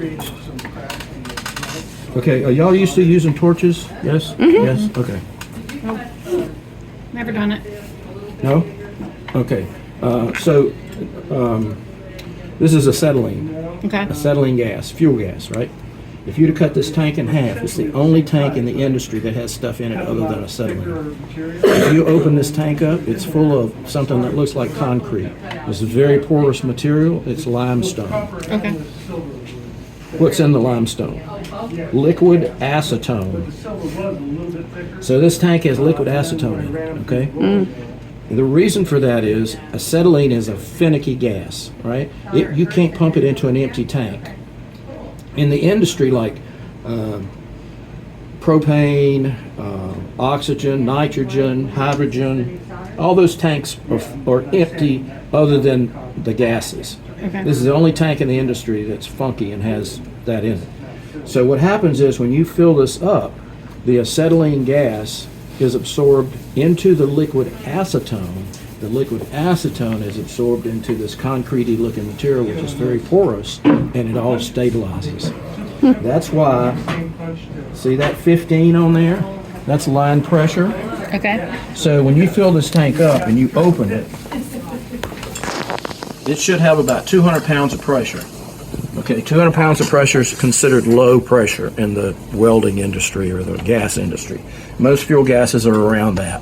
created some cracks in the Okay, are y'all used to using torches? Yes? Yes? Okay. Never done it. No? Okay. This is acetylene. Okay. Acetylene gas, fuel gas, right? If you were to cut this tank in half, it's the only tank in the industry that has stuff in it other than acetylene. If you open this tank up, it's full of something that looks like concrete. It's a very porous material. It's limestone. Okay. What's in the limestone? Liquid acetone. So this tank has liquid acetone in it, okay? The reason for that is acetylene is a finicky gas, right? You can't pump it into an empty tank. In the industry, like propane, oxygen, nitrogen, hydrogen, all those tanks are empty other than the gases. Okay. This is the only tank in the industry that's funky and has that in it. So what happens is when you fill this up, the acetylene gas is absorbed into the liquid acetone. The liquid acetone is absorbed into this concretey looking material, which is very porous, and it all stabilizes. That's why, see that 15 on there? That's line pressure. Okay. So when you fill this tank up and you open it, it should have about 200 pounds of pressure. Okay, 200 pounds of pressure is considered low pressure in the welding industry or the gas industry. Most fuel gases are around that.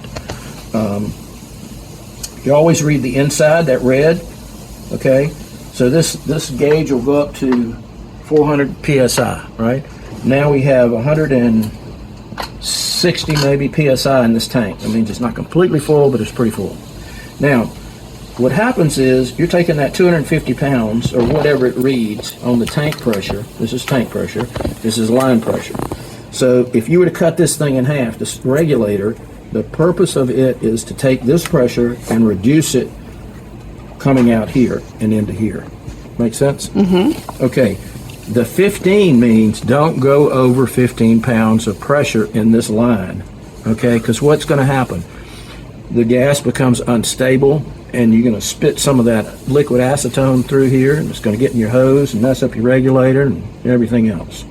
You always read the inside, that red, okay? So this gauge will go up to 400 PSI, right? Now we have 160 maybe PSI in this tank. That means it's not completely full, but it's pretty full. Now, what happens is you're taking that 250 pounds or whatever it reads on the tank pressure. This is tank pressure. This is line pressure. So if you were to cut this thing in half, this regulator, the purpose of it is to take this pressure and reduce it coming out here and into here. Make sense? Mm-hmm. Okay. The 15 means don't go over 15 pounds of pressure in this line. Okay? Because what's going to happen? The gas becomes unstable, and you're going to spit some of that liquid acetone through here, and it's going to get in your hose and mess up your regulator and everything else.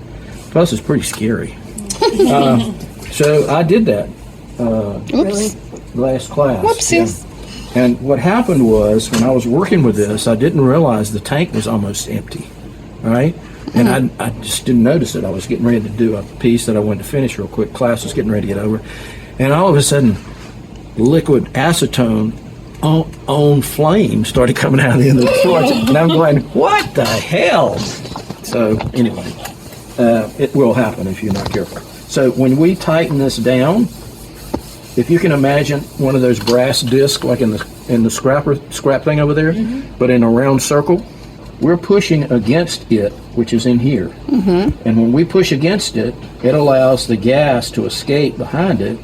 Plus, it's pretty scary. So I did that last class. Whoopsies. Yeah. And what happened was, when I was working with this, I didn't realize the tank was almost empty. All right? And I just didn't notice it. I was getting ready to do a piece that I wanted to finish real quick. Class was getting ready to get over. And all of a sudden, liquid acetone on flame started coming out of the end of the torch, and I'm going, what the hell? So anyway, it will happen if you're not careful. So when we tighten this down, if you can imagine one of those brass discs like in the scrap thing over there, but in a round circle, we're pushing against it, which is in here. And when we push against it, it allows the gas to escape behind it,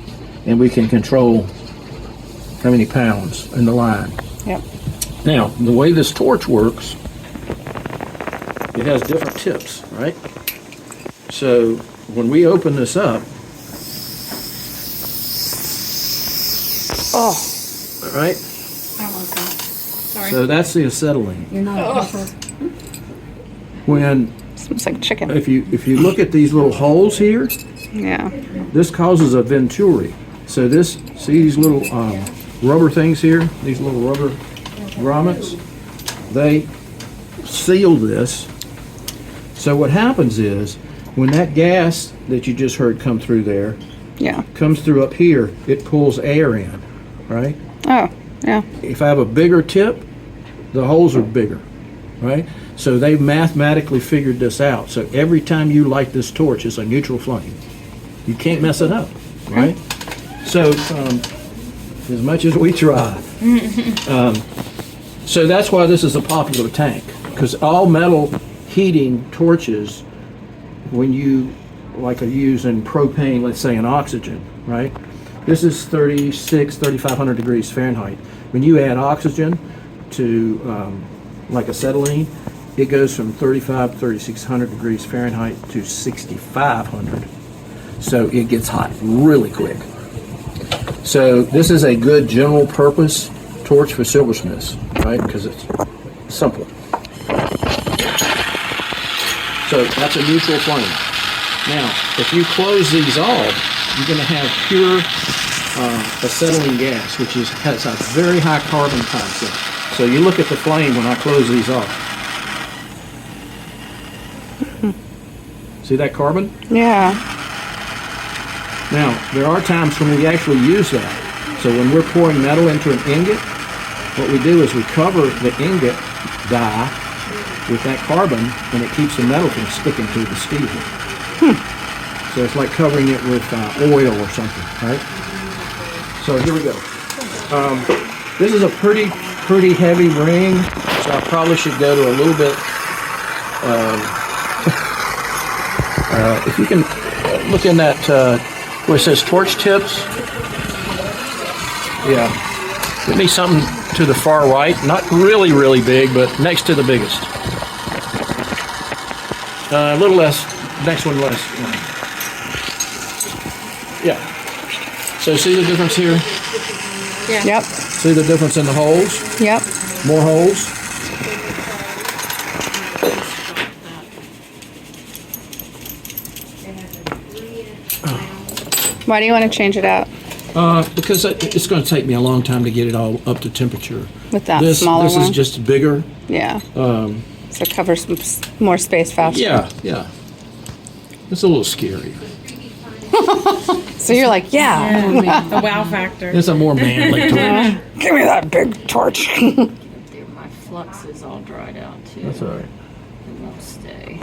and we can control how many pounds in the line. Yep. Now, the way this torch works, it has different tips, right? So when we open this up, Oh. all right? I don't want that. Sorry. So that's the acetylene. You're not When Smells like chicken. if you look at these little holes here, Yeah. this causes a venturi. So see these little rubber things here, these little rubber grommets, they seal this. So what happens is, when that gas that you just heard come through there Yeah. comes through up here, it pulls air in, right? Oh. Yeah. If I have a bigger tip, the holes are bigger, right? So they've mathematically figured this out. So every time you light this torch, it's a neutral flame. You can't mess it up, right? So as much as we try. So that's why this is a popular tank, because all metal heating torches, when you like are using propane, let's say, and oxygen, right? This is 3,500 degrees Fahrenheit. When you add oxygen to like acetylene, it goes from 3,600 degrees Fahrenheit to 6,500. So it gets hot really quick. So this is a good general purpose torch for silversmiths, right? Because it's simple. So that's a neutral flame. Now, if you close these off, you're going to have pure acetylene gas, which has a very high carbon content. So you look at the flame when I close these off. See that carbon? Yeah. Now, there are times when we actually use that. So when we're pouring metal into an ingot, what we do is we cover the ingot die with that carbon, and it keeps the metal from sticking to the steel. So it's like covering it with oil or something, right? So here we go. This is a pretty heavy ring, so I probably should go to a little bit. If you can look in that where it says torch tips. Yeah, give me something to the far right, not really big, but next to the biggest. A little less, next one less. Yeah. So see the difference here? Yeah. Yep. See the difference in the holes? Yep. More holes? Why do you want to change it out Because it's going to take me a long time to get it all up to temperature. with that This smaller is one? just bigger. Yeah. So it covers more space faster. Yeah. It's a little scary. So you're like, yeah. The wow factor. It's a more manly torch. Give me that big torch. My flux is all dried out too. That's all right. It won't stay.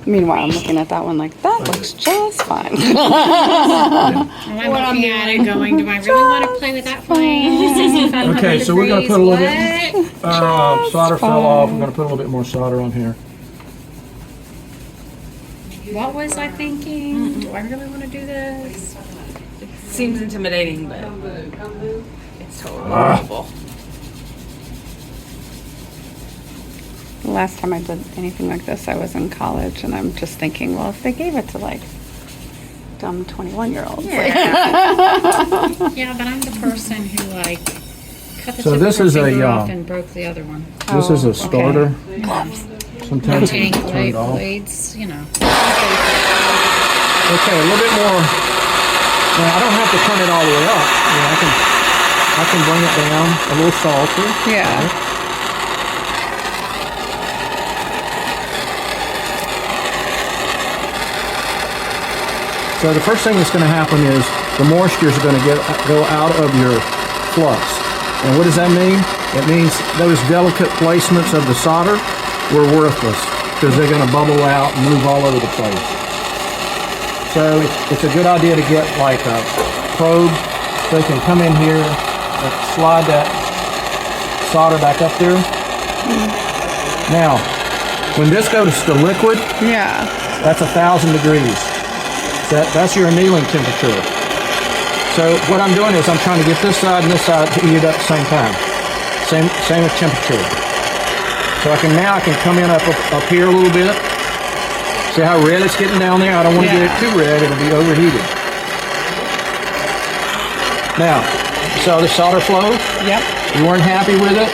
Meanwhile, I'm looking at that one like, that looks just fine. I'm looking at it going, do I really want to play with that flame? Okay, so we're going to put a little bit, solder fell off. We're going to put a little bit more solder on here. What was I thinking? Do I really want to do this? Seems intimidating, but it's totally doable. The last time I did anything like this, I was in college, and I'm just thinking, well, if they gave it to like dumb 21-year-olds, Yeah, but I'm the person who like cut the So tip this of is her a, finger off and broke the other one. This is a okay. starter. Sometimes you Tank can turn it off. blades, you know. Okay, a little bit more. Now I don't have to turn it all the way up. You know, I can bring it down a little softer. yeah. So the first thing that's going to happen is the moisture is going to go out of your flux. And what does that mean? It means those delicate placements of the solder were worthless because they're going to bubble out and move all over the place. So it's a good idea to get like a probe so you can come in here and slide that solder back up there. Now, when this goes to liquid, Yeah. that's 1,000 degrees. That's your annealing temperature. So what I'm doing is I'm trying to get this side and this side heated up at the same time. Same temperature. So I can come in up here a little bit. See how red it's getting down there? I don't want to get it too red, it'll be overheated. Now, so the solder flow, Yep. you weren't happy with it,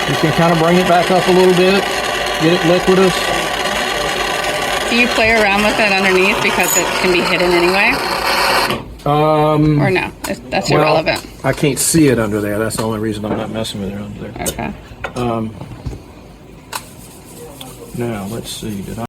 you can kind of bring it back up a little bit, get it liquidous. Do you play around with it underneath because it can be hidden anyway? Or no? That's irrelevant. I can't see it under there. That's the only reason I'm not messing with it under there. Okay. Now, let's see. Did I?